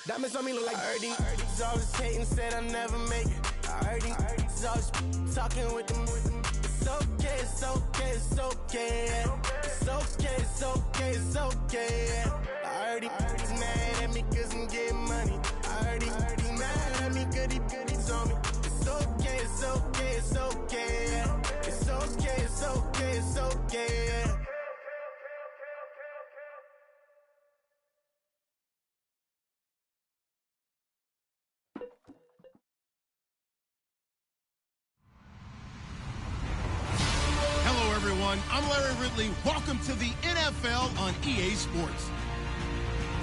Diamonds on me look like I heard these always hating, said I'll never make it. I heard these always talking with them. It's okay, it's okay, it's okay. It's okay, it's okay, it's okay. I heard he's mad at me cause I'm getting money. I heard he's mad at me cause he's on me. It's okay, it's okay, it's okay. It's okay, it's okay, it's okay. I'm Larry Ridley. Welcome to the NFL on EA Sports.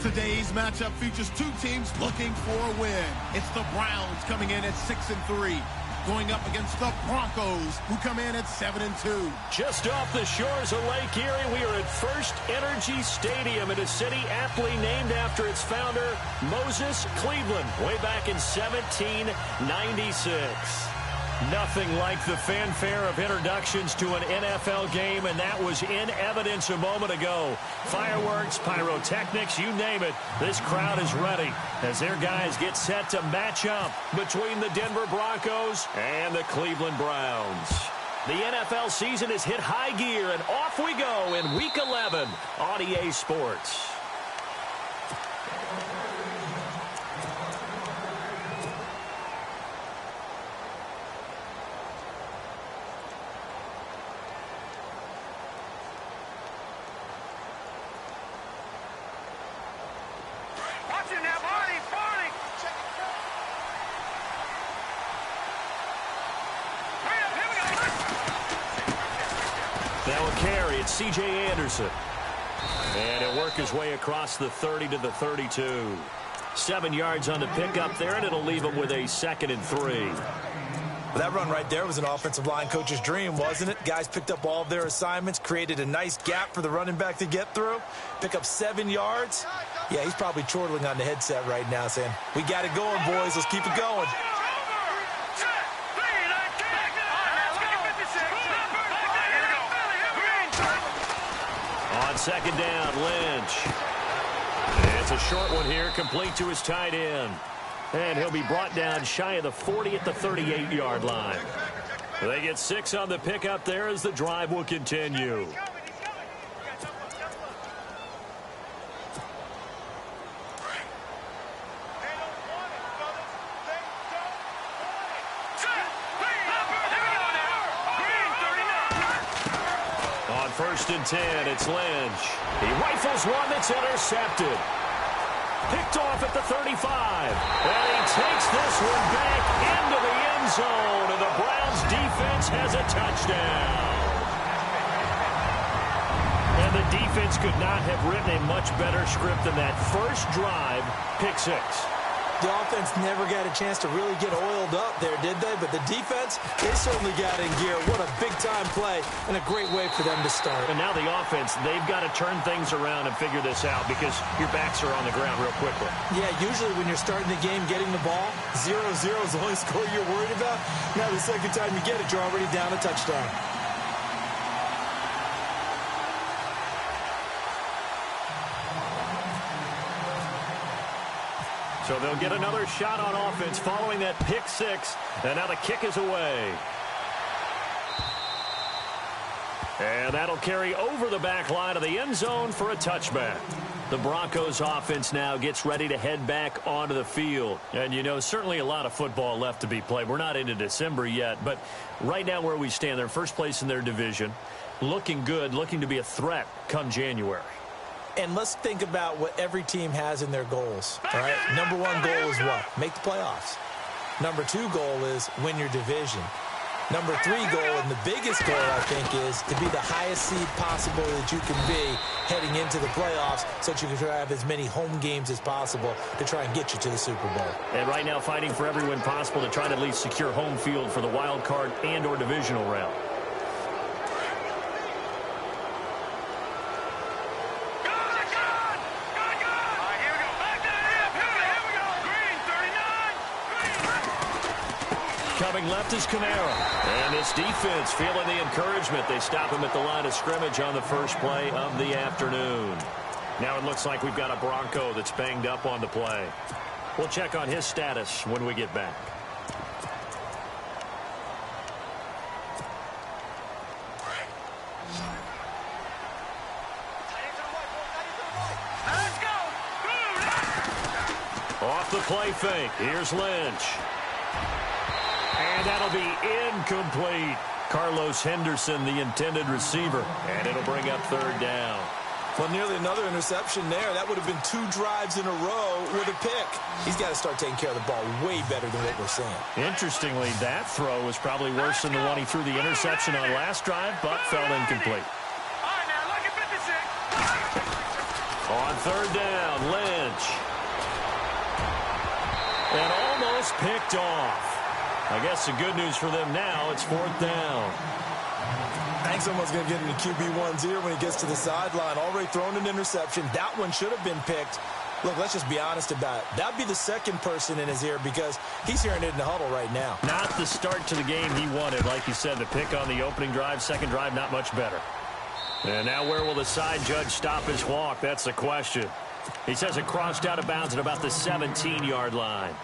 Today's matchup features two teams looking for a win. It's the Browns coming in at 6-3, going up against the Broncos, who come in at 7-2. Just off the shores of Lake Erie, we are at First Energy Stadium in a city aptly named after its founder, Moses Cleveland, way back in 1796. Nothing like the fanfare of introductions to an NFL game, and that was in evidence a moment ago. Fireworks, pyrotechnics, you name it. This crowd is ready as their guys get set to match up between the Denver Broncos and the Cleveland Browns. The NFL season has hit high gear, and off we go in Week 11 on EA Sports. C.J. Anderson. And he'll work his way across the 30 to the 32. 7 yards on the pickup there, and it'll leave him with a 2nd and 3. Well, that run right there was an offensive line coach's dream, wasn't it? Guys picked up all of their assignments, created a nice gap for the running back to get through, pick up 7 yards. Yeah, he's probably chortling on the headset right now saying, we got it going, boys. Let's keep it going. On 2nd down, Lynch. It's a short one here, complete to his tight end. And he'll be brought down shy of the 40 at the 38-yard line. They get 6 on the pickup there as the drive will continue. On 1st and 10, it's Lynch. He rifles one that's intercepted. Picked off at the 35. And he takes this one back into the end zone. And the Browns defense has a touchdown. And the defense could not have written a much better script than that first drive, pick 6. The offense never got a chance to really get oiled up there, did they? But the defense, they certainly got in gear. What a big-time play and a great way for them to start. And now the offense, they've got to turn things around and figure this out because your backs are on the ground real quickly. Yeah, usually when you're starting the game, getting the ball, 0-0 is the only score you're worried about. Now the second time you get it, you're already down a touchdown. So they'll get another shot on offense following that pick 6. And now the kick is away. And that'll carry over the back line of the end zone for a touchback. The Broncos offense now gets ready to head back onto the field. And, you know, certainly a lot of football left to be played. We're not into December yet, but right now where we stand, they're first place in their division. Looking good, looking to be a threat come January. And let's think about what every team has in their goals, all right? Number 1 goal is what? Make the playoffs. Number 2 goal is win your division. Number 3 goal, and the biggest goal, I think, is to be the highest seed possible that you can be heading into the playoffs so that you can have as many home games as possible to try and get you to the Super Bowl. And right now fighting for every win possible to try to at least secure home field for the wild card and or divisional round. Coming left is Kamara. And this defense feeling the encouragement. They stop him at the line of scrimmage on the first play of the afternoon. Now it looks like we've got a Bronco that's banged up on the play. We'll check on his status when we get back. Off the play fake. Here's Lynch. And that'll be incomplete. Carlos Henderson, the intended receiver. And it'll bring up third down. Well, nearly another interception there. That would have been 2 drives in a row with a pick. He's got to start taking care of the ball way better than what we're seeing. Interestingly, that throw was probably worse than the one he threw the interception on last drive, but fell incomplete. All right, now look at 56. On third down, Lynch. And almost picked off. I guess the good news for them now, it's fourth down. I think someone's going to get into QB1's ear when he gets to the sideline. Already thrown an interception. That one should have been picked. Look, let's just be honest about it. That'd be the second person in his ear because he's hearing it in the huddle right now. Not the start to the game he wanted. Like you said, the pick on the opening drive, second drive, not much better. And now where will the side judge stop his walk? That's the question. He says it crossed out of bounds at about the 17-yard line.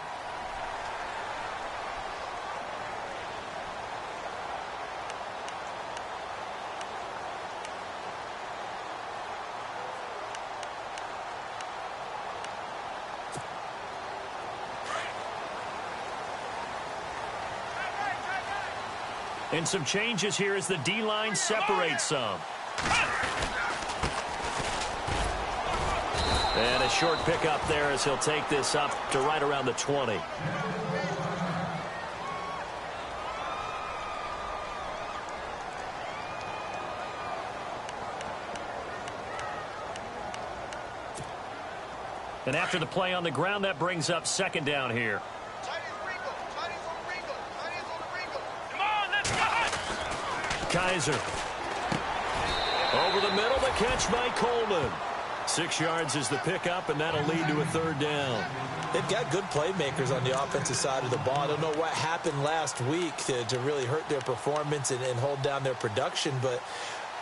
And some changes here as the D-line separates some. And a short pickup there as he'll take this up to right around the 20. And after the play on the ground, that brings up second down here. Kaiser. Over the middle, the catch by Coleman. 6 yards is the pickup, and that'll lead to a third down. They've got good playmakers on the offensive side of the ball. I don't know what happened last week to really hurt their performance and hold down their production, but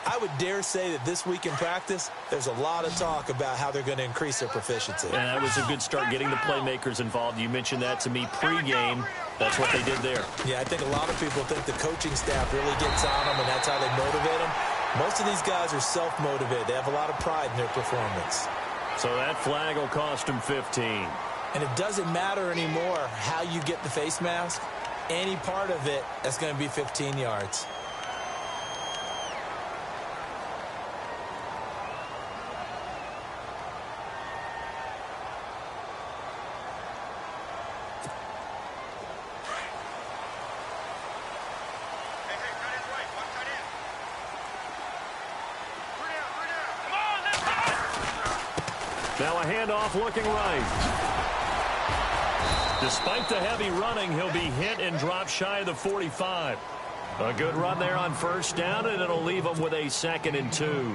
I would dare say that this week in practice, there's a lot of talk about how they're going to increase their proficiency. And that was a good start getting the playmakers involved. You mentioned that to me pregame. That's what they did there. Yeah, I think a lot of people think the coaching staff really gets on them, and that's how they motivate them. Most of these guys are self-motivated. They have a lot of pride in their performance. So that flag will cost him 15. And it doesn't matter anymore how you get the face mask. Any part of it, that's going to be 15 yards. Now a handoff looking right. Despite the heavy running, he'll be hit and drop shy of the 45. A good run there on first down, and it'll leave him with a 2nd and 2.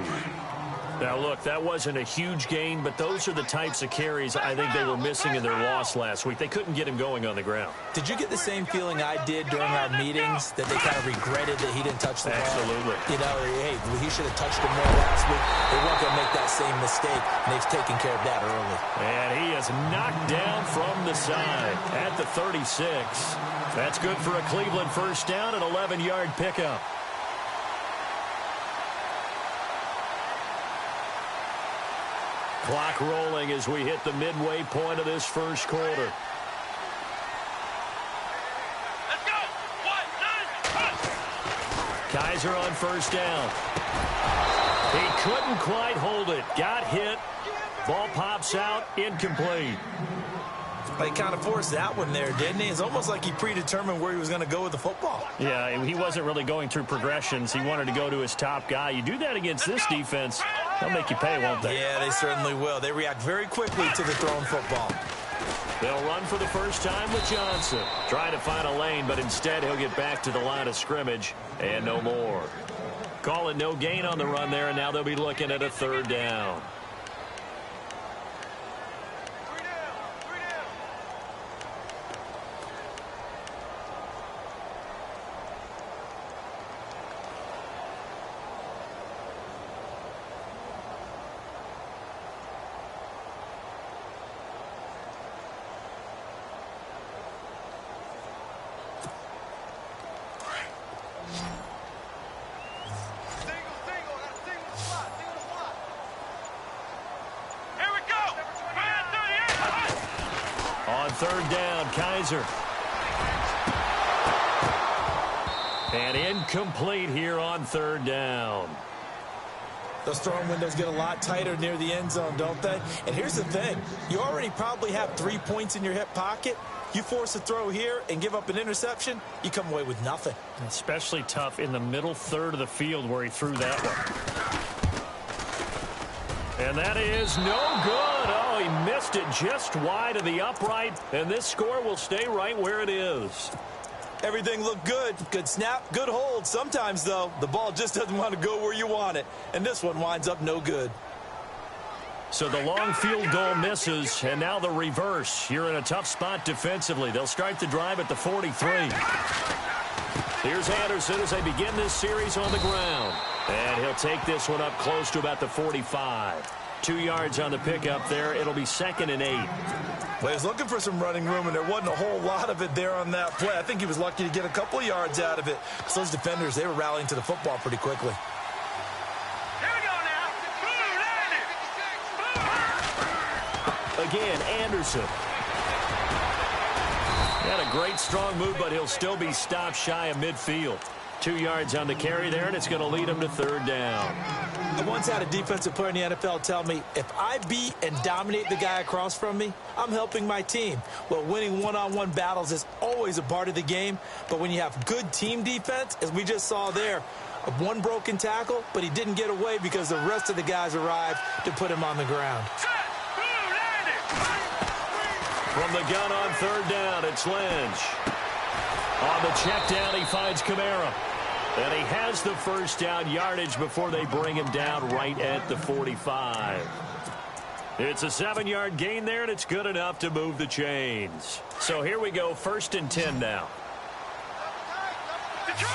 Now, look, that wasn't a huge gain, but those are the types of carries I think they were missing in their loss last week. They couldn't get him going on the ground. Did you get the same feeling I did during our meetings, that they kind of regretted that he didn't touch the ball? Absolutely. You know, hey, he should have touched him more last week. They weren't going to make that same mistake, and they've taken care of that early. And he is knocked down from the side at the 36. That's good for a Cleveland first down, an 11-yard pickup. Clock rolling as we hit the midway point of this first quarter. Let's go. 1, 2, 1. Kaiser on first down. He couldn't quite hold it. Got hit. Ball pops out. Incomplete. He kind of forced that one there, didn't he? It's almost like he predetermined where he was going to go with the football. Yeah, he wasn't really going through progressions. He wanted to go to his top guy. You do that against this defense, they'll make you pay, won't they? Yeah, they certainly will. They react very quickly to the thrown football. They'll run for the first time with Johnson. Trying to find a lane, but instead he'll get back to the line of scrimmage and no more. Calling no gain on the run there, and now they'll be looking at a third down. third down. Kaiser. And incomplete here on third down. Those throwing windows get a lot tighter near the end zone, don't they? And here's the thing. You already probably have 3 points in your hip pocket. You force a throw here and give up an interception, you come away with nothing. Especially tough in the middle third of the field where he threw that one. And that is no good. Oh, he missed it just wide of the upright. And this score will stay right where it is. Everything looked good. Good snap, good hold. Sometimes, though, the ball just doesn't want to go where you want it. And this one winds up no good. So the long field goal misses, and now the reverse. You're in a tough spot defensively. They'll start the drive at the 43. Here's Anderson as they begin this series on the ground. And he'll take this one up close to about the 45. 2 yards on the pickup there. It'll be 2nd and 8. Well, he was looking for some running room, and there wasn't a whole lot of it there on that play. I think he was lucky to get a couple of yards out of it because those defenders, they were rallying to the football pretty quickly. Here we go now. Again, Anderson. Had a great strong move, but he'll still be stopped shy of midfield. 2 yards on the carry there, and it's going to lead him to third down. I once had a defensive player in the NFL tell me, if I beat and dominate the guy across from me, I'm helping my team. Well, winning one-on-one battles is always a part of the game, but when you have good team defense, as we just saw there, one broken tackle, but he didn't get away because the rest of the guys arrived to put him on the ground. From the gun on third down, it's Lynch. On the check down, he finds Kamara. And he has the first down yardage before they bring him down right at the 45. It's a 7-yard gain there, and it's good enough to move the chains. So here we go, 1st and 10 now. Detroit!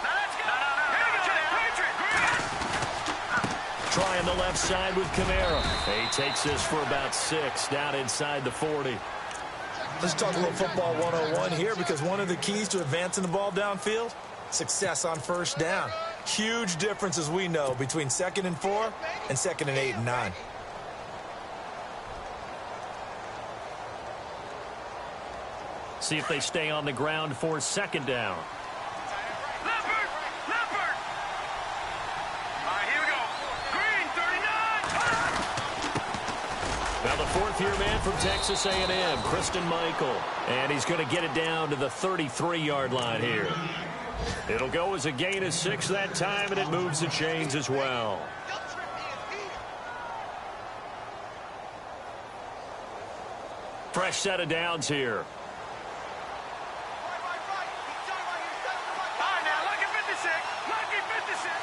Now let's go! Trying the left side with Kamara. He takes this for about 6 down inside the 40. Let's talk a little football 101 here, because one of the keys to advancing the ball downfield, success on first down. Huge difference, as we know, between 2nd and 4 and 2nd and 8 and 9. See if they stay on the ground for 2nd down. Leopard! All right, here we go. Green, 39! Now the 4th-year man from Texas A&M, Christian Michael. And he's going to get it down to the 33-yard line here. It'll go as a gain of 6 that time, and it moves the chains as well. Fresh set of downs here. All right, now, lucky 56. Lucky 56.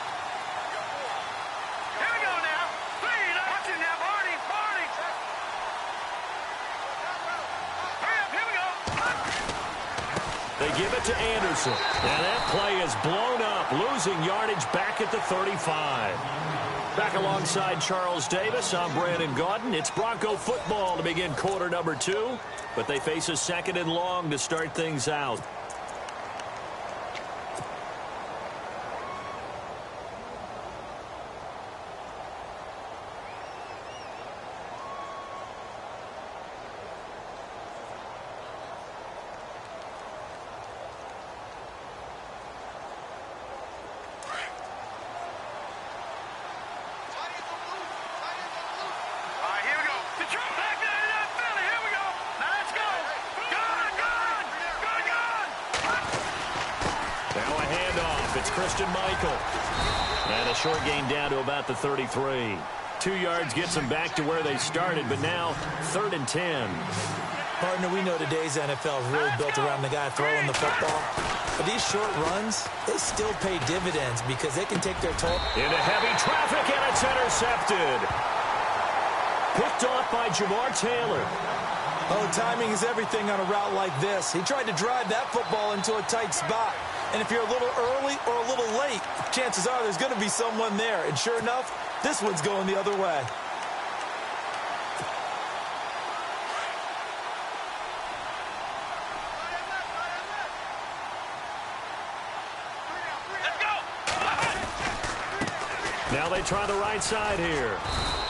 Here we go now. Watch it now, Barney. Hurry up, here we go. They give it to Anderson. And that play is blown up, losing yardage back at the 35. Back alongside Charles Davis, I'm Brandon Gaudin. It's Bronco football to begin quarter number 2, but they face a 2nd and long to start things out. Christian Michael. And a short gain down to about the 33. 2 yards gets them back to where they started, but now 3rd and 10. Partner, we know today's NFL is really built around the guy throwing the football. But these short runs, they still pay dividends because they can take their toll. Into heavy traffic, and it's intercepted. Picked off by Jamar Taylor. Oh, timing is everything on a route like this. He tried to drive that football into a tight spot. And if you're a little early or a little late, chances are there's going to be someone there. And sure enough, this one's going the other way. Now they try the right side here.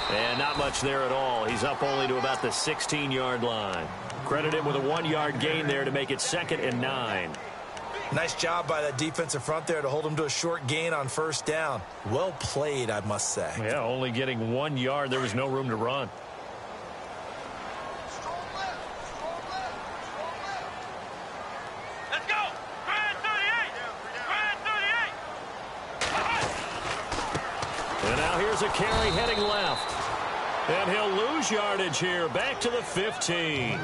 And not much there at all. He's up only to about the 16-yard line. Credit him with a 1-yard gain there to make it 2nd and 9. Nice job by that defensive front there to hold him to a short gain on first down. Well played, I must say. Yeah, only getting 1 yard. There was no room to run. Let's go. Grand 38. Grand 38. And now here's a carry heading left. And he'll lose yardage here. Back to the 15.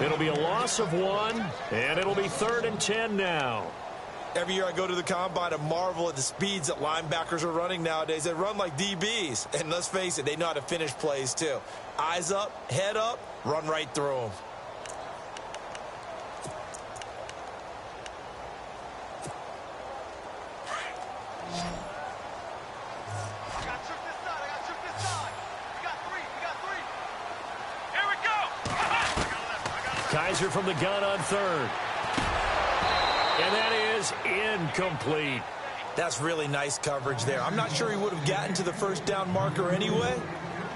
It'll be a loss of 1, and it'll be 3rd and 10 now. Every year I go to the combine and marvel at the speeds that linebackers are running nowadays. They run like DBs. And let's face it, they know how to finish plays too. Eyes up, head up, run right through them. Kaiser from the gun on 3rd. And that is incomplete. That's really nice coverage there. I'm not sure he would have gotten to the first down marker anyway,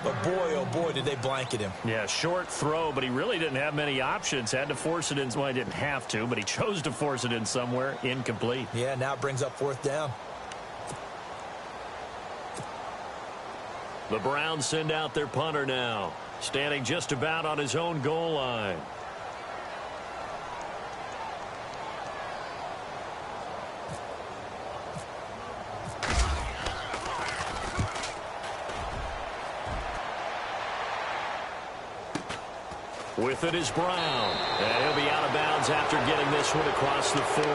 but boy, oh boy, did they blanket him. Yeah, short throw, but he really didn't have many options. Had to force it in. Well, he didn't have to, but he chose to force it in somewhere. Incomplete. Yeah, now it brings up 4th down. The Browns send out their punter now, standing just about on his own goal line. With it is Brown. And he'll be out of bounds after getting this one across the 40.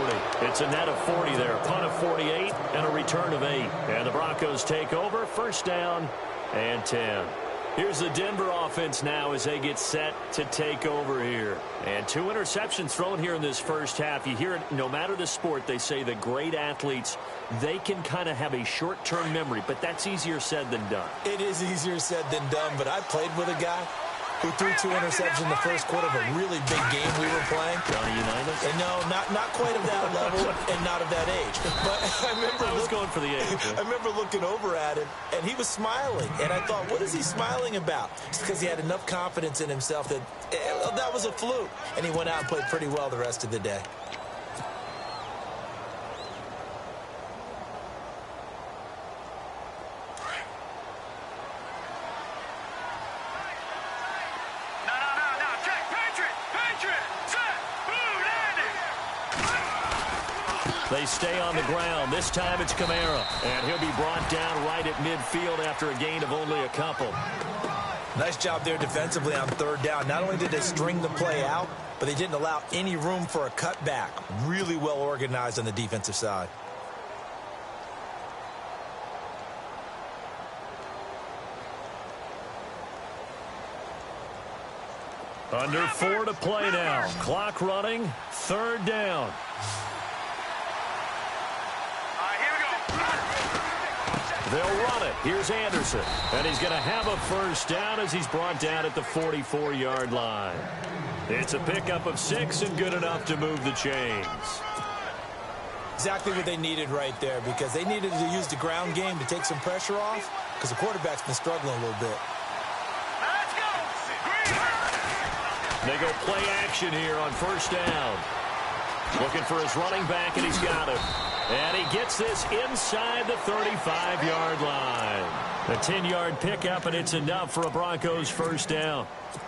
It's a net of 40 there. Punt of 48 and a return of 8. And the Broncos take over. 1st down and 10. Here's the Denver offense now as they get set to take over here. And 2 interceptions thrown here in this first half. You hear it, no matter the sport, they say that great athletes, they can kind of have a short-term memory, but that's easier said than done. It is easier said than done, but I played with a guy who threw 2 interceptions in the first quarter of a really big game we were playing. Johnny Unitas? And no, not quite of that level and not of that age. But I was going for the age. I remember looking over at him, and he was smiling. And I thought, what is he smiling about? It's because he had enough confidence in himself that that was a fluke. And he went out and played pretty well the rest of the day. They stay on the ground. This time it's Kamara. And he'll be brought down right at midfield after a gain of only a couple. Nice job there defensively on 3rd down. Not only did they string the play out, but they didn't allow any room for a cutback. Really well organized on the defensive side. Under 4 to play now. Clock running. 3rd down. They'll run it. Here's Anderson. And he's going to have a 1st down as he's brought down at the 44-yard line. It's a pickup of 6 and good enough to move the chains. Exactly what they needed right there, because they needed to use the ground game to take some pressure off, because the quarterback's been struggling a little bit. They go play action here on 1st down. Looking for his running back, and he's got it. And he gets this inside the 35-yard line. A 10-yard pickup, and it's enough for a Broncos 1st down.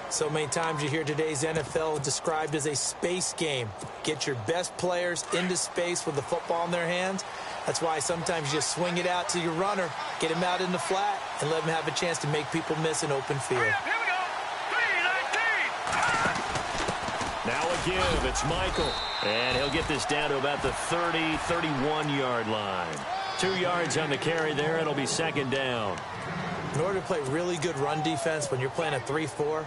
So many times you hear today's NFL described as a space game. Get your best players into space with the football in their hands. That's why sometimes you just swing it out to your runner, get him out in the flat, and let him have a chance to make people miss an open field. Here we go. 3-19. Now a give. It's Michael. And he'll get this down to about the 30, 31-yard line. 2 yards on the carry there. It'll be 2nd down. In order to play really good run defense when you're playing a 3-4,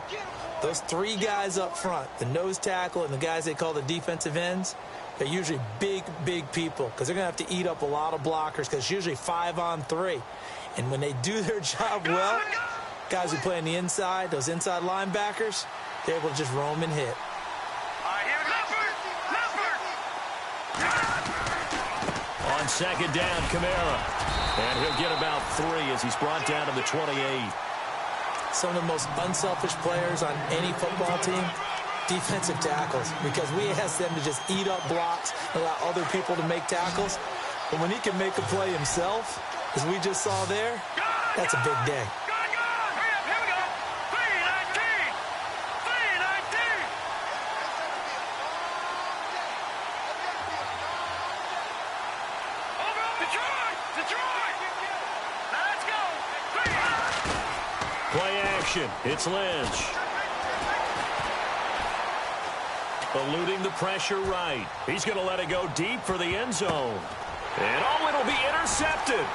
those 3 guys up front, the nose tackle and the guys they call the defensive ends, they're usually big, big people because they're going to have to eat up a lot of blockers because it's usually 5-on-3. And when they do their job well, guys who play on the inside, those inside linebackers, they're able to just roam and hit. On second down, Kamara. And he'll get about 3 as he's brought down to the 28. Some of the most unselfish players on any football team, defensive tackles, because we ask them to just eat up blocks, allow other people to make tackles. But when he can make a play himself, as we just saw there, that's a big day. Play action. It's Lynch. Eluding the pressure right. He's going to let it go deep for the end zone. And it'll be intercepted.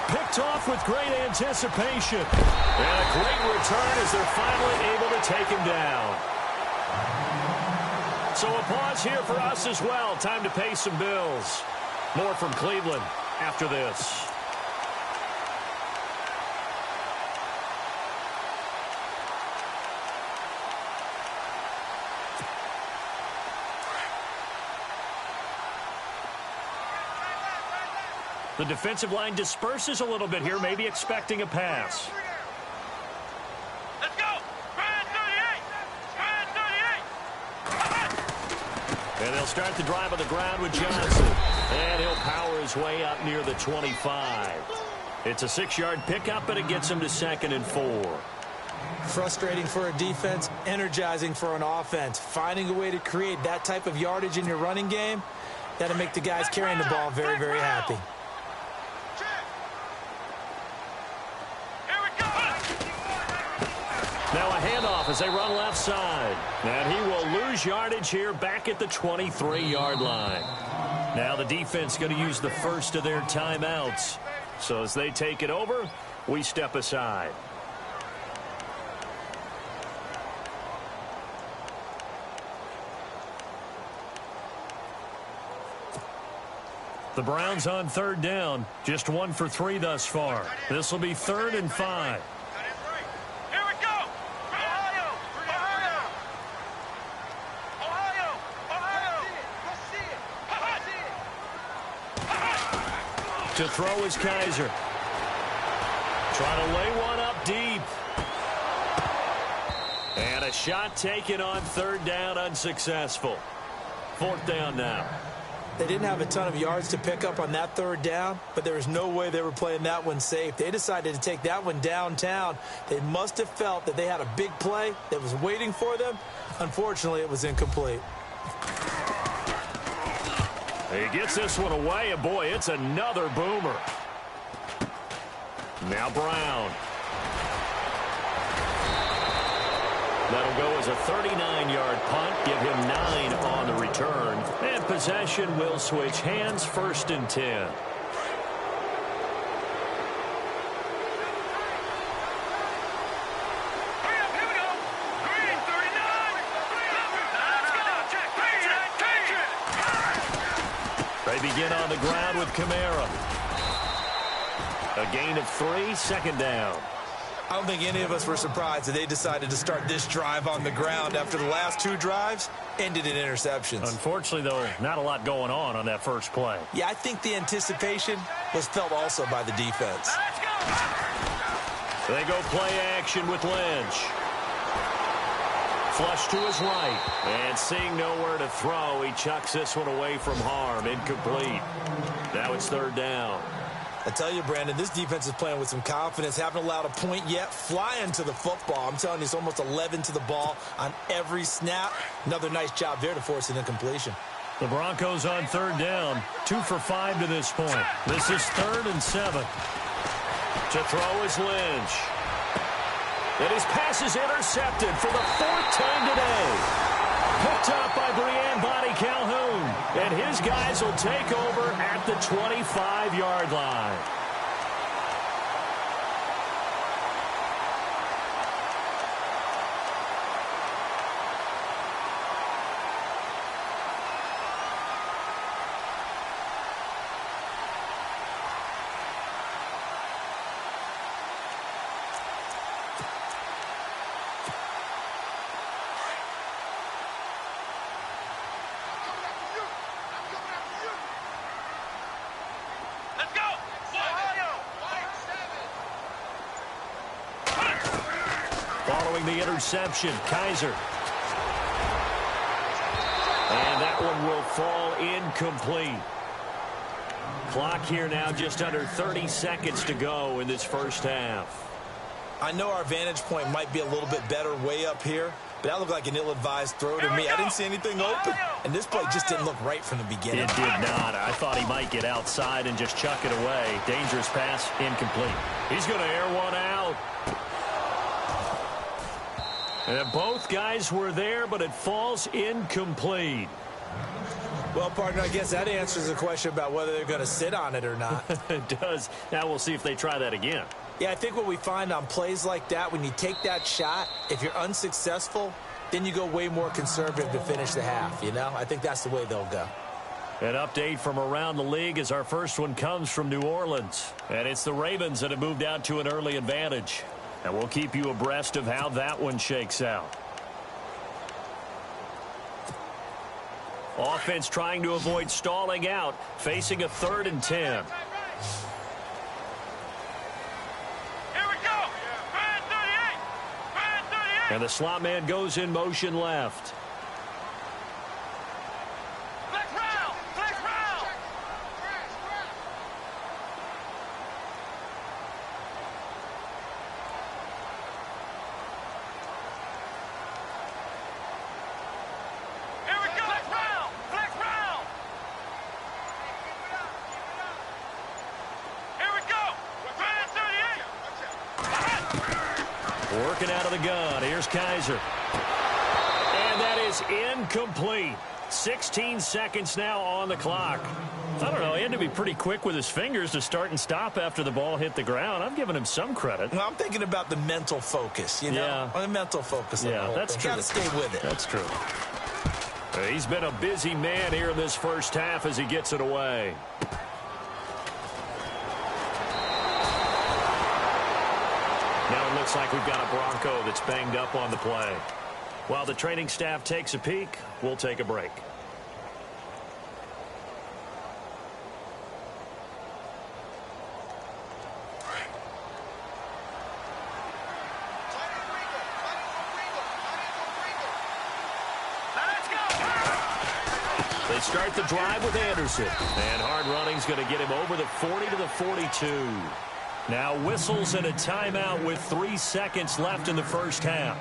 Picked off with great anticipation. And a great return as they're finally able to take him down. So a pause here for us as well. Time to pay some bills. More from Cleveland after this. The defensive line disperses a little bit here, maybe expecting a pass. Let's go! Brand 38! Brand 38! And they'll start the drive on the ground with Johnson. And he'll power his way up near the 25. It's a 6-yard pickup, but it gets him to 2nd and 4. Frustrating for a defense, energizing for an offense. Finding a way to create that type of yardage in your running game, that'll make the guys carrying the ball very, very happy. Now a handoff as they run left side. And he will lose yardage here back at the 23-yard line. Now the defense going to use the first of their timeouts. So as they take it over, we step aside. The Browns on 3rd down. Just 1 for 3 thus far. This will be 3rd and 5. To throw is Kaiser. Trying to lay one up deep. And a shot taken on 3rd down, unsuccessful. 4th down now. They didn't have a ton of yards to pick up on that 3rd down, but there was no way they were playing that one safe. They decided to take that one downtown. They must have felt that they had a big play that was waiting for them. Unfortunately, it was incomplete. He gets this one away, and boy, it's another boomer. Now Brown. That'll go as a 39-yard punt, give him 9 on the return. And possession will switch hands, 1st and 10. They begin on the ground with Kamara. A gain of 3, 2nd down. I don't think any of us were surprised that they decided to start this drive on the ground after the last 2 drives ended in interceptions. Unfortunately, though, not a lot going on that first play. Yeah, I think the anticipation was felt also by the defense. They go play action with Lynch. Flush to his right. And seeing nowhere to throw, he chucks this one away from harm. Incomplete. Now it's 3rd down. I tell you, Brandon, this defense is playing with some confidence. Haven't allowed a point yet. Flying to the football. I'm telling you, it's almost 11 to the ball on every snap. Another nice job there to force an incompletion. The Broncos on 3rd down. 2 for 5 to this point. This is 3rd and 7. To throw is Lynch. And his pass is intercepted for the 4th time today. Picked up by Brian Bonnie Calhoun. And his guys will take over at the 25-yard line. throwing the interception. Kaiser. And that one will fall incomplete. Clock here now just under 30 seconds to go in this first half. I know our vantage point might be a little bit better way up here, but that looked like an ill-advised throw to me. I didn't see anything open, and this play just didn't look right from the beginning. It did not. I thought he might get outside and just chuck it away. Dangerous pass, incomplete. He's going to air one out. And both guys were there, but it falls incomplete. Well, partner, I guess that answers the question about whether they're going to sit on it or not. It does. Now we'll see if they try that again. Yeah, I think what we find on plays like that, when you take that shot, if you're unsuccessful, then you go way more conservative to finish the half, you know? I think that's the way they'll go. An update from around the league as our first one comes from New Orleans. And it's the Ravens that have moved out to an early advantage. And we'll keep you abreast of how that one shakes out. Offense trying to avoid stalling out, facing a 3rd and 10. Here we go. Brand 38. Brand 38. And the slot man goes in motion left. Flex round. Flex round. Here we go. Flex round. Flex round. Here we go. Brand 38. Working out of the gun. Here's Kaiser. And that is incomplete. 16 seconds now on the clock. I don't know. He had to be pretty quick with his fingers to start and stop after the ball hit the ground. I'm giving him some credit. Well, I'm thinking about the mental focus, you know? Yeah. On the mental focus. Yeah, that's true. Got to stay with it. That's true. He's been a busy man here in this first half as he gets it away. Now it looks like we've got a Bronco that's banged up on the play. While the training staff takes a peek, we'll take a break. They start the drive with Anderson. And hard running's going to get him over the 40 to the 42. Now whistles and a timeout with 3 seconds left in the first half.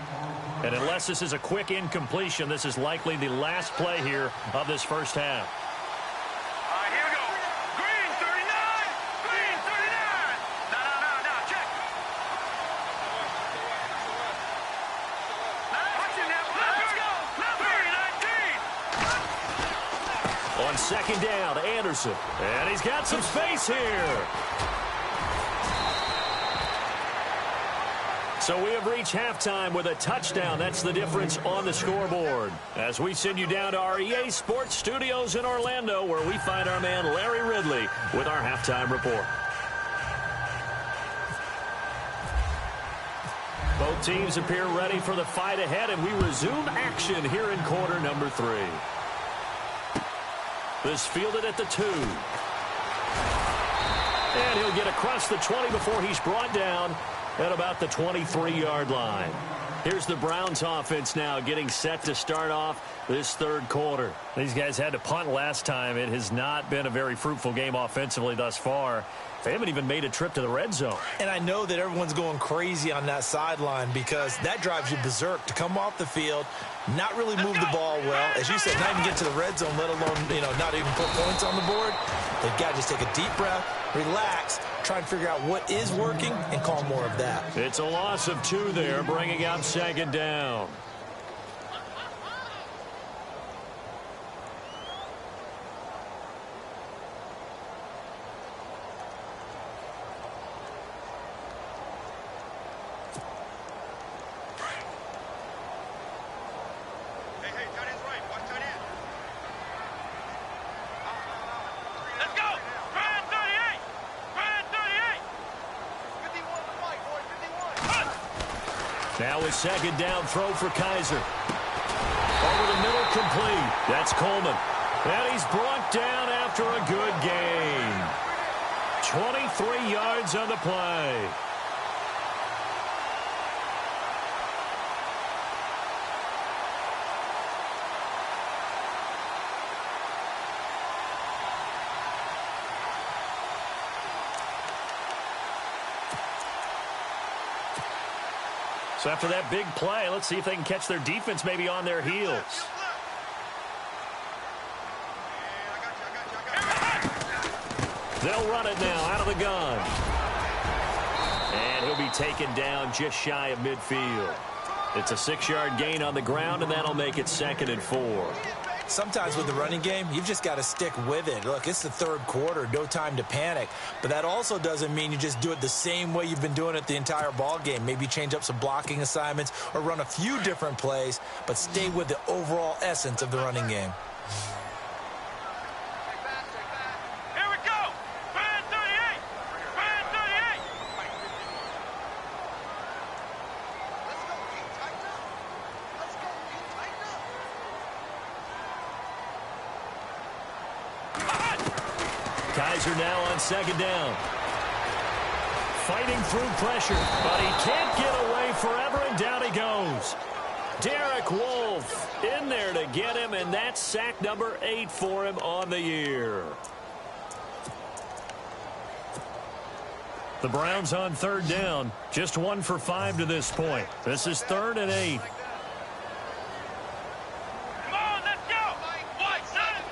And unless this is a quick incompletion, this is likely the last play here of this first half. All right, here we go. Green 39. Green 39. No, check. Watching that. Let's go. Green 19. On second down, Anderson. And he's got some space here. So we have reached halftime with a touchdown. That's the difference on the scoreboard. As we send you down to our EA Sports Studios in Orlando, where we find our man Larry Ridley with our halftime report. Both teams appear ready for the fight ahead, and we resume action here in quarter number 3. This fielded at the 2. And he'll get across the 20 before he's brought down at about the 23-yard line. Here's the Browns offense now getting set to start off this third quarter. These guys had to punt last time. It has not been a very fruitful game offensively thus far. They haven't even made a trip to the red zone. And I know that everyone's going crazy on that sideline because that drives you berserk to come off the field, not really move the ball well. As you said, not even get to the red zone, let alone, not even put points on the board. They've got to just take a deep breath, relax, try and figure out what is working and call more of that. It's a loss of 2 there, bringing up second down. Now a second down throw for Kaiser. Over the middle, complete. That's Coleman. And he's brought down after a good gain. 23 yards on the play. So after that big play, let's see if they can catch their defense maybe on their heels. They'll run it now out of the gun. And he'll be taken down just shy of midfield. It's a 6-yard gain on the ground, and that'll make it 2nd and 4. Sometimes with the running game, you've just got to stick with it. Look, it's the third quarter, no time to panic. But that also doesn't mean you just do it the same way you've been doing it the entire ball game. Maybe change up some blocking assignments or run a few different plays, but stay with the overall essence of the running game. Here we go. Brand 38. Brand 38. Let's go, Pete. Tighten up. Let's go, Pete. Tighten up. Kaiser now on 2nd down. Fighting through pressure, but he can't get away forever, and down he goes. Derek Wolfe in there to get him, and that's sack number 8 for him on the year. The Browns on 3rd down, just 1 for 5 to this point. This is 3rd and 8. Come on, let's go. White, son.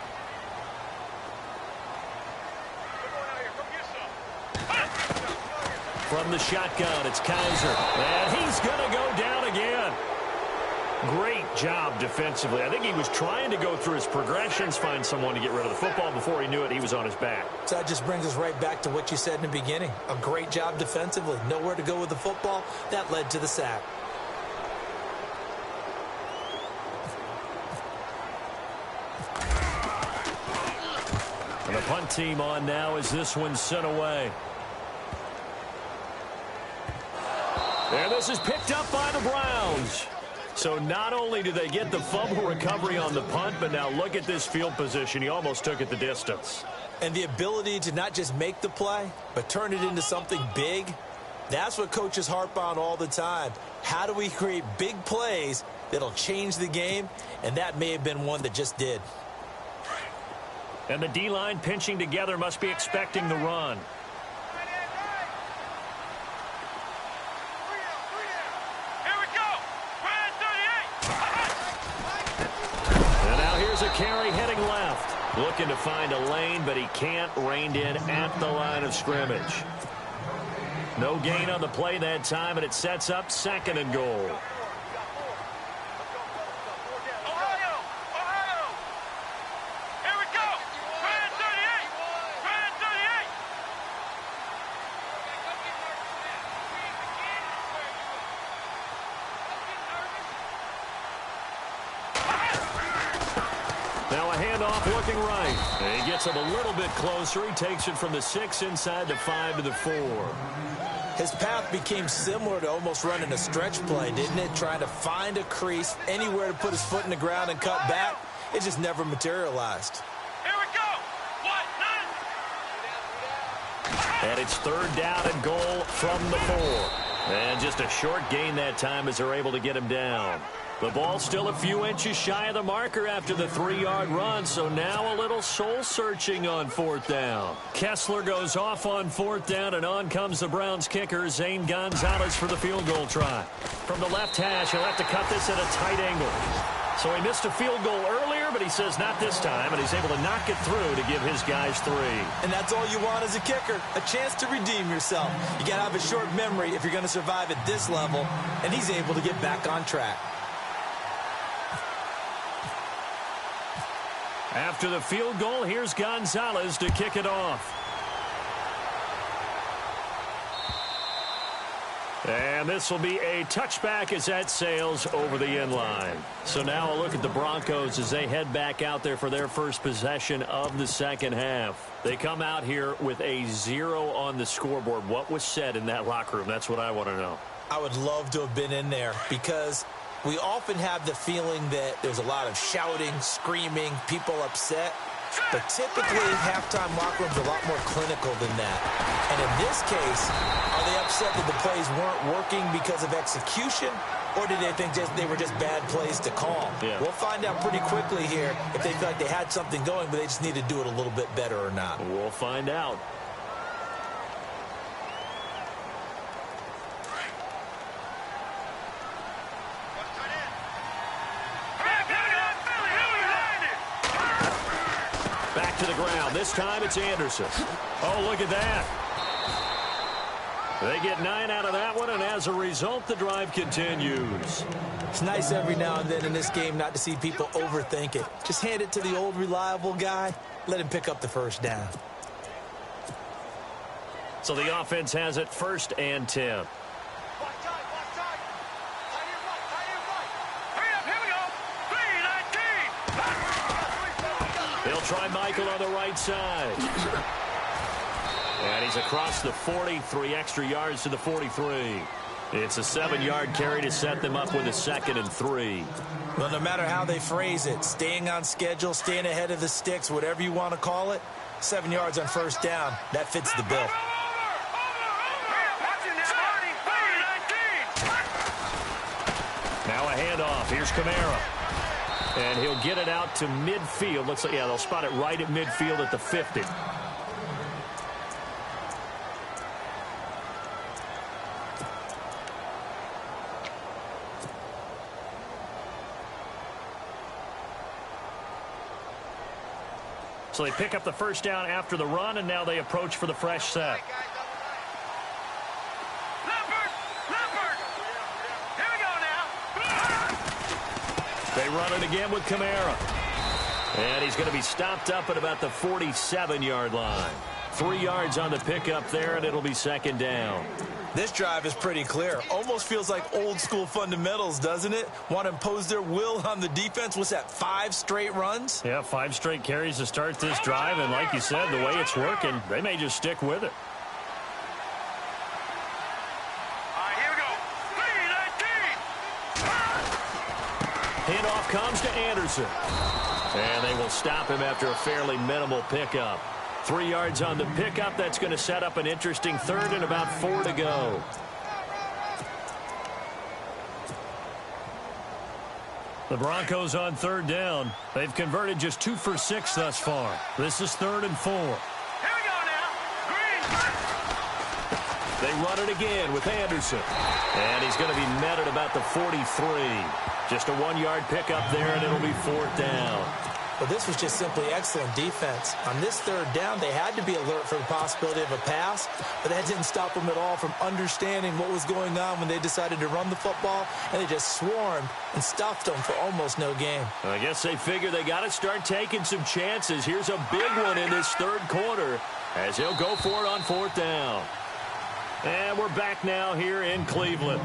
From the shotgun, it's Kaiser, and he's going to go down again. Great job defensively. I think he was trying to go through his progressions, find someone to get rid of the football. Before he knew it, he was on his back. So that just brings us right back to what you said in the beginning. A great job defensively. Nowhere to go with the football. That led to the sack. And the punt team on now as this one's sent away. And this is picked up by the Browns. So not only do they get the fumble recovery on the punt, but now look at this field position. He almost took it the distance. And the ability to not just make the play, but turn it into something big, that's what coaches harp on all the time. How do we create big plays that'll change the game? And that may have been one that just did. And the D-line pinching together must be expecting the run. A carry heading left. Looking to find a lane, but he can't. Reined in at the line of scrimmage. No gain on the play that time, and it sets up 2nd and goal. Here we go. Brand 38. Brand 38. Now a handoff looking right. And he gets him a little bit closer. He takes it from the 6 inside the 5 to the 4. His path became similar to almost running a stretch play, didn't it? Trying to find a crease, anywhere to put his foot in the ground and cut back. It just never materialized. Here we go. What? And it's 3rd down and goal from the 4. And just a short gain that time as they're able to get him down. The ball's still a few inches shy of the marker after the 3-yard run, so now a little soul-searching on 4th down. Kessler goes off on 4th down, and on comes the Browns kicker, Zane Gonzalez, for the field goal try. From the left hash, he'll have to cut this at a tight angle. So he missed a field goal earlier, but he says not this time, and he's able to knock it through to give his guys 3. And that's all you want as a kicker, a chance to redeem yourself. You got to have a short memory if you're going to survive at this level, and he's able to get back on track. After the field goal, here's Gonzalez to kick it off. And this will be a touchback as that sails over the end line. So now a look at the Broncos as they head back out there for their first possession of the second half. They come out here with a 0 on the scoreboard. What was said in that locker room? That's what I want to know. I would love to have been in there because we often have the feeling that there's a lot of shouting, screaming, people upset. But typically, halftime locker rooms are a lot more clinical than that. And in this case, are they upset that the plays weren't working because of execution? Or did they think they were just bad plays to call? Yeah. We'll find out pretty quickly here if they feel like they had something going, but they just need to do it a little bit better or not. We'll find out. to the ground. This time it's Anderson. Oh, look at that. They get 9 out of that one, and as a result, the drive continues. It's nice every now and then in this game not to see people overthink it. Just hand it to the old reliable guy. Let him pick up the first down. So the offense has it 1st and 10. They'll try Michael on the right side. And he's across the 40, 3 extra yards to the 43. It's a 7-yard carry to set them up with a 2nd and 3. Well, no matter how they phrase it, staying on schedule, staying ahead of the sticks, whatever you want to call it, 7 yards on 1st down, that fits the bill. Now a handoff. Here's Kamara. And he'll get it out to midfield. Looks like, yeah, they'll spot it right at midfield at the 50. So they pick up the 1st down after the run, and now they approach for the fresh set. They run it again with Kamara. And he's going to be stopped up at about the 47-yard line. 3 yards on the pickup there, and it'll be 2nd down. This drive is pretty clear. Almost feels like old-school fundamentals, doesn't it? Want to impose their will on the defense. What's that, 5 straight runs? Yeah, 5 straight carries to start this drive, and like you said, the way it's working, they may just stick with it. Handoff comes to Anderson. And they will stop him after a fairly minimal pickup. 3 yards on the pickup. That's going to set up an interesting 3rd and about 4 to go. The Broncos on 3rd down. They've converted just 2 for 6 thus far. This is 3rd and 4. Here we go now. Green. They run it again with Anderson. And he's going to be met at about the 43. Just a 1-yard pickup there, and it'll be 4th down. Well, this was just simply excellent defense. On this 3rd down, they had to be alert for the possibility of a pass, but that didn't stop them at all from understanding what was going on when they decided to run the football, and they just swarmed and stuffed them for almost no gain. I guess they figure they got to start taking some chances. Here's a big one in this 3rd quarter as he'll go for it on 4th down. And we're back now here in Cleveland.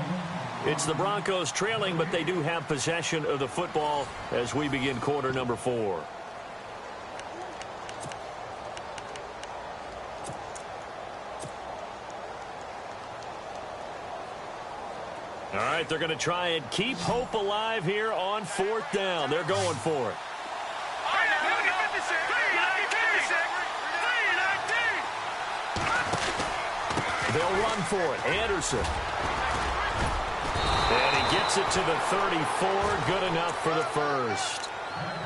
It's the Broncos trailing, but they do have possession of the football as we begin quarter number 4. All right, they're going to try and keep hope alive here on 4th down. They're going for it. They'll run for it. Anderson. And he gets it to the 34. Good enough for the 1st.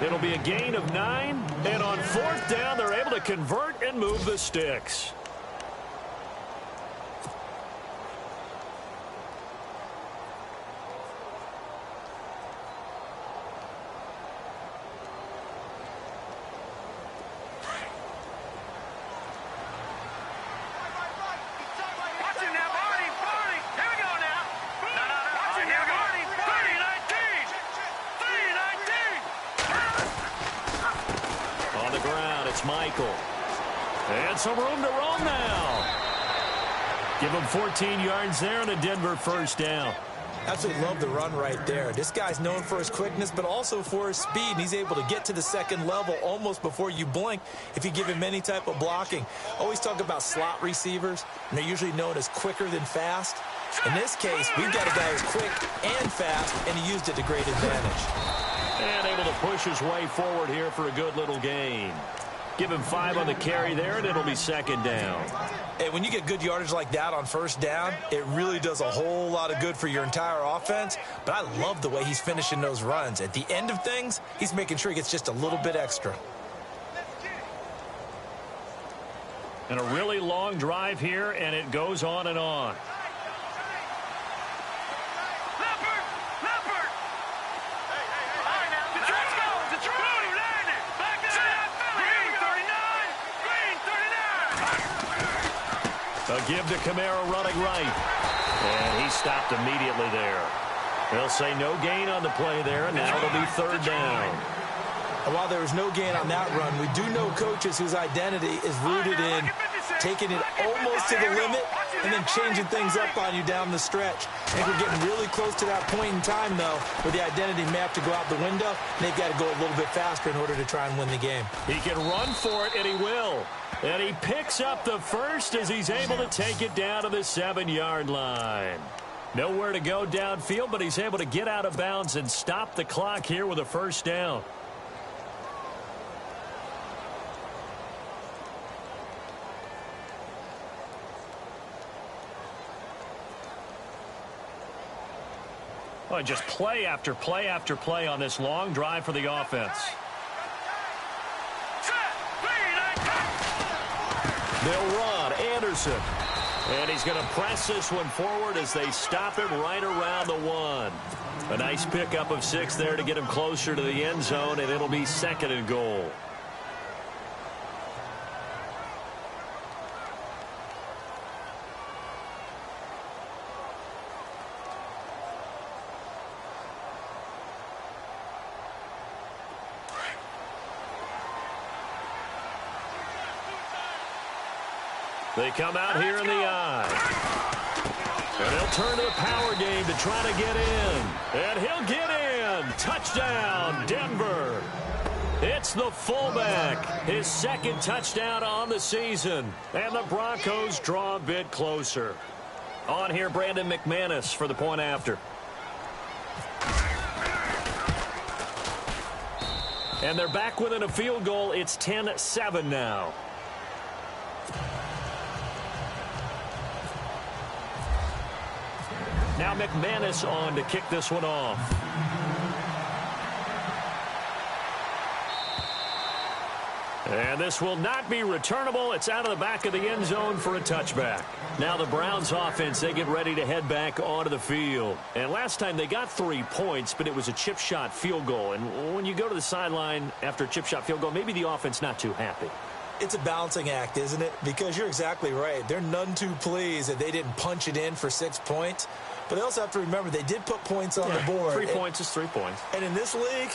It'll be a gain of 9. And on 4th down, they're able to convert and move the sticks. Michael. And some room to roam now. Give him 14 yards there and a Denver 1st down. Absolutely love the run right there. This guy's known for his quickness, but also for his speed. And he's able to get to the 2nd level almost before you blink if you give him any type of blocking. Always talk about slot receivers, and they're usually known as quicker than fast. In this case, we've got a guy who's quick and fast, and he used it to great advantage. And able to push his way forward here for a good little gain. Give him 5 on the carry there, and it'll be 2nd down. Hey, when you get good yardage like that on 1st down, it really does a whole lot of good for your entire offense. But I love the way he's finishing those runs. At the end of things, he's making sure he gets just a little bit extra. And a really long drive here, and it goes on and on. A give to Kamara running right. And he stopped immediately there. They'll say no gain on the play there, and now it'll be third down. And while there was no gain on that run, we do know coaches whose identity is rooted in taking it almost to the limit and then changing things up on you down the stretch. I think we're getting really close to that point in time, though, where the identity may have to go out the window, and they've got to go a little bit faster in order to try and win the game. He can run for it, and he will. And he picks up the first as he's able to take it down to the 7-yard line. Nowhere to go downfield, but he's able to get out of bounds and stop the clock here with a first down. Well, just play after play after play on this long drive for the offense. They'll run. Anderson. And he's going to press this one forward as they stop him right around the 1. A nice pickup of 6 there to get him closer to the end zone, and it'll be 2nd and goal. They come out here in the eye. And he'll turn to the power game to try to get in. And he'll get in. Touchdown, Denver. It's the fullback. His 2nd touchdown on the season. And the Broncos draw a bit closer. On here, Brandon McManus for the point after. And they're back within a field goal. It's 10-7 now. Now McManus on to kick this one off. And this will not be returnable. It's out of the back of the end zone for a touchback. Now the Browns offense, they get ready to head back onto the field. And last time they got 3 points, but it was a chip shot field goal. And when you go to the sideline after a chip shot field goal, maybe the offense not too happy. It's a balancing act, isn't it? Because you're exactly right. They're none too pleased that they didn't punch it in for 6 points. But they also have to remember they did put points on the board. 3 points is 3 points. And in this league,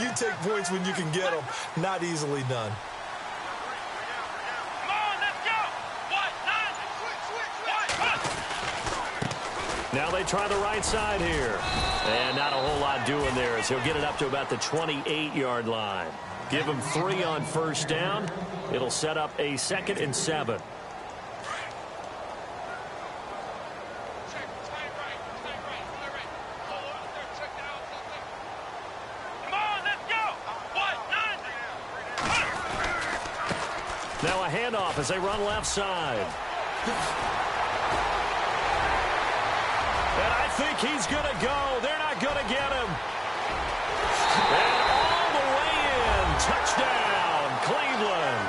you take points when you can get them. Not easily done. Come on, let's go. Now they try the right side here. And not a whole lot doing there as he'll get it up to about the 28-yard line. Give him 3 on first down. It'll set up a 2nd and 7. Now a handoff as they run left side. And I think he's going to go. They're not going to get him. And all the way in. Touchdown, Cleveland.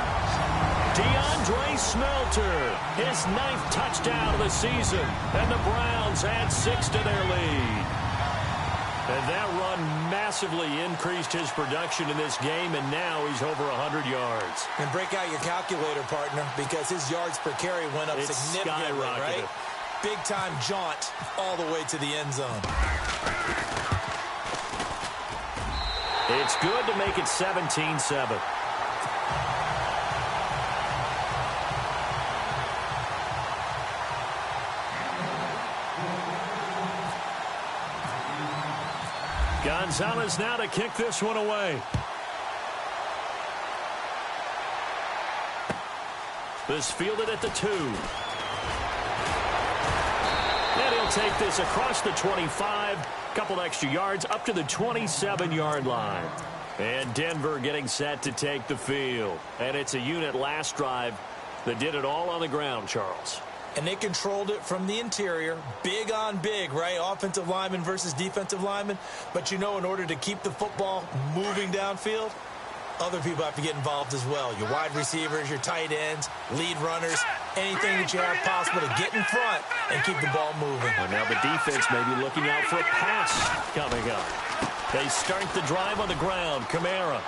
DeAndre Smelter, his 9th touchdown of the season. And the Browns add 6 to their lead. And that run massively increased his production in this game, and now he's over 100 yards. And break out your calculator, partner, because his yards per carry went up significantly, right? Big-time jaunt all the way to the end zone. It's good to make it 17-7. Gonzalez now to kick this one away. This fielded at the 2. And he'll take this across the 25. Couple extra yards up to the 27-yard line. And Denver getting set to take the field. And it's a unit last drive that did it all on the ground, Charles. And they controlled it from the interior, big on big, right? Offensive lineman versus defensive lineman. But, you know, in order to keep the football moving downfield, other people have to get involved as well. Your wide receivers, your tight ends, lead runners, anything that you have possible to get in front and keep the ball moving. And now the defense may be looking out for a pass coming up. They start the drive on the ground. Kamara.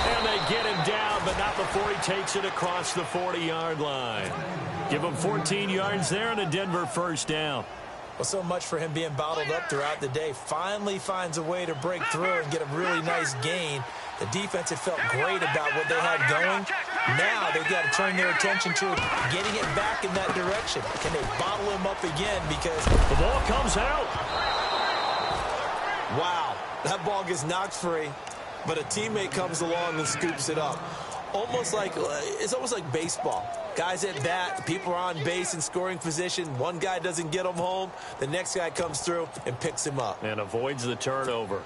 And they get him down, but not before he takes it across the 40-yard line. Give him 14 yards there and a Denver first down. Well, so much for him being bottled up throughout the day. Finally finds a way to break through and get a really nice gain. The defense had felt great about what they had going. Now they've got to turn their attention to getting it back in that direction. Can they bottle him up again? Because the ball comes out. Wow, that ball gets knocked free, but a teammate comes along and scoops it up. It's almost like baseball. Guys at bat, people are on base in scoring position. One guy doesn't get him home. The next guy comes through and picks him up. And avoids the turnover.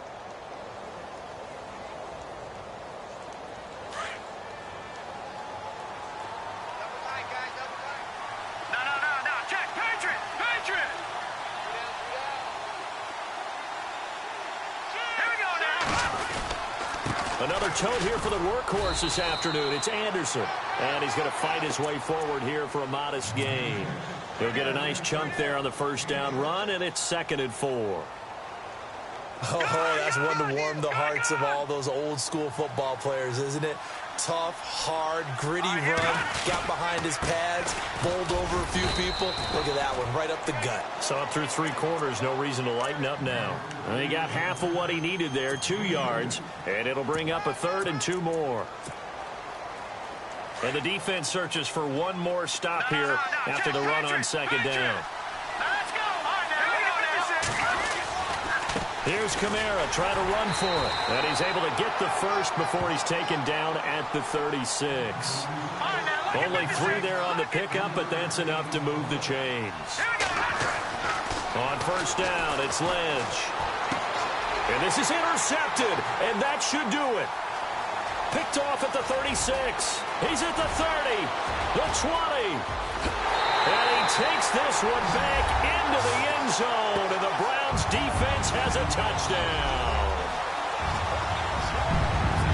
Another tote here for the workhorse this afternoon. It's Anderson. And he's going to fight his way forward here for a modest gain. He'll get a nice chunk there on the first down run, and it's 2nd and 4. Oh, that's one to warm the hearts of all those old school football players, isn't it? Tough, hard, gritty run, got behind his pads, bowled over a few people. Look at that one, right up the gut. Saw it through 3 quarters, no reason to lighten up now. And he got half of what he needed there, 2 yards, and it'll bring up a 3rd and 2 more. And the defense searches for one more stop here after the run on 2nd down. Here's Kamara trying to run for it. And he's able to get the first before he's taken down at the 36. Only 3 there on the pickup, but that's enough to move the chains. On first down, it's Lynch. And this is intercepted, and that should do it. Picked off at the 36. He's at the 30, the 20. And he takes this one back into the end zone, and the Browns defense has a touchdown.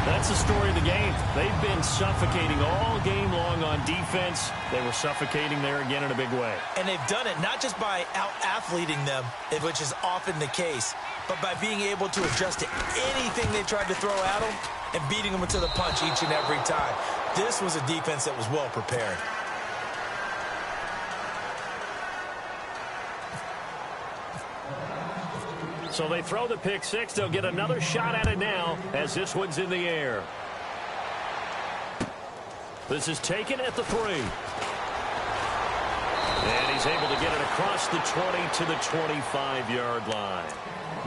That's the story of the game. They've been suffocating all game long on defense. They were suffocating there again in a big way. And they've done it not just by out-athleting them, which is often the case, but by being able to adjust to anything they tried to throw at them and beating them to the punch each and every time. This was a defense that was well prepared. So they throw the pick six. They'll get another shot at it now as this one's in the air. This is taken at the 3. And he's able to get it across the 20 to the 25-yard line.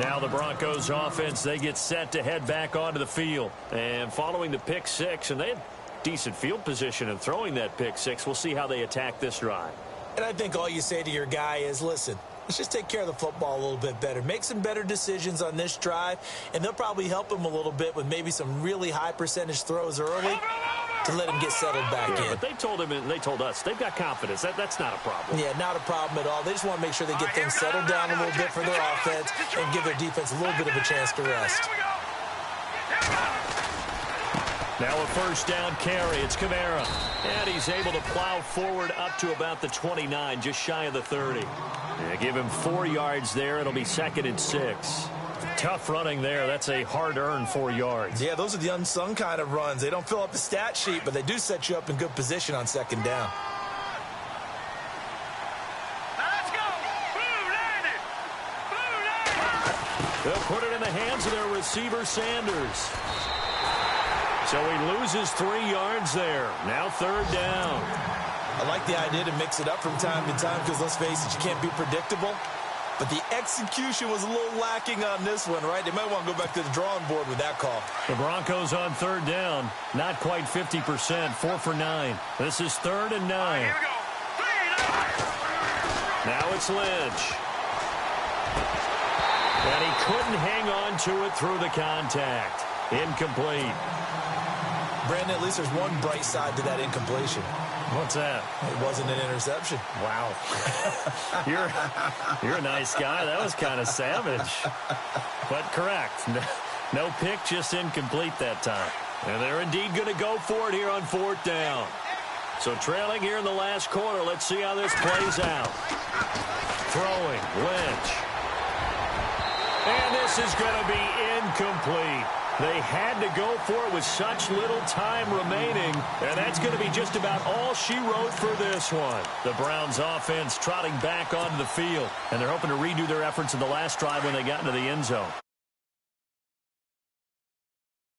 Now the Broncos offense, they get set to head back onto the field. And following the pick six, and they had decent field position in throwing that pick six. We'll see how they attack this drive. And I think all you say to your guy is, listen, let's just take care of the football a little bit better. Make some better decisions on this drive, and they'll probably help him a little bit with maybe some really high percentage throws early to let him get settled back in. But they told him, and they told us, they've got confidence. That's not a problem. Yeah, not a problem at all. They just want to make sure they get things settled down a little bit for their offense and give their defense a little bit of a chance to rest. Now a first down carry. It's Kamara. And he's able to plow forward up to about the 29, just shy of the 30. Yeah, give him 4 yards there. It'll be 2nd and 6. Tough running there. That's a hard-earned 4 yards. Yeah, those are the unsung kind of runs. They don't fill up the stat sheet, but they do set you up in good position on 2nd down. Let's go! Blue landed! Blue landed! They'll put it in the hands of their receiver, Sanders. So he loses 3 yards there. Now 3rd down. I like the idea to mix it up from time to time because, let's face it, you can't be predictable. But the execution was a little lacking on this one, right? They might want to go back to the drawing board with that call. The Broncos on 3rd down. Not quite 50%. 4 for 9. This is 3rd and 9. Here we go. Now it's Lynch. And he couldn't hang on to it through the contact. Incomplete. Brandon, at least there's one bright side to that incompletion. What's that? It wasn't an interception. Wow. You're a nice guy. That was kind of savage. But correct. No pick, just incomplete that time. And they're indeed going to go for it here on 4th down. So trailing here in the last quarter. Let's see how this plays out. Throwing, Lynch. And this is going to be incomplete. They had to go for it with such little time remaining, and that's going to be just about all she wrote for this one. The Browns offense trotting back onto the field, and they're hoping to redo their efforts in the last drive when they got into the end zone.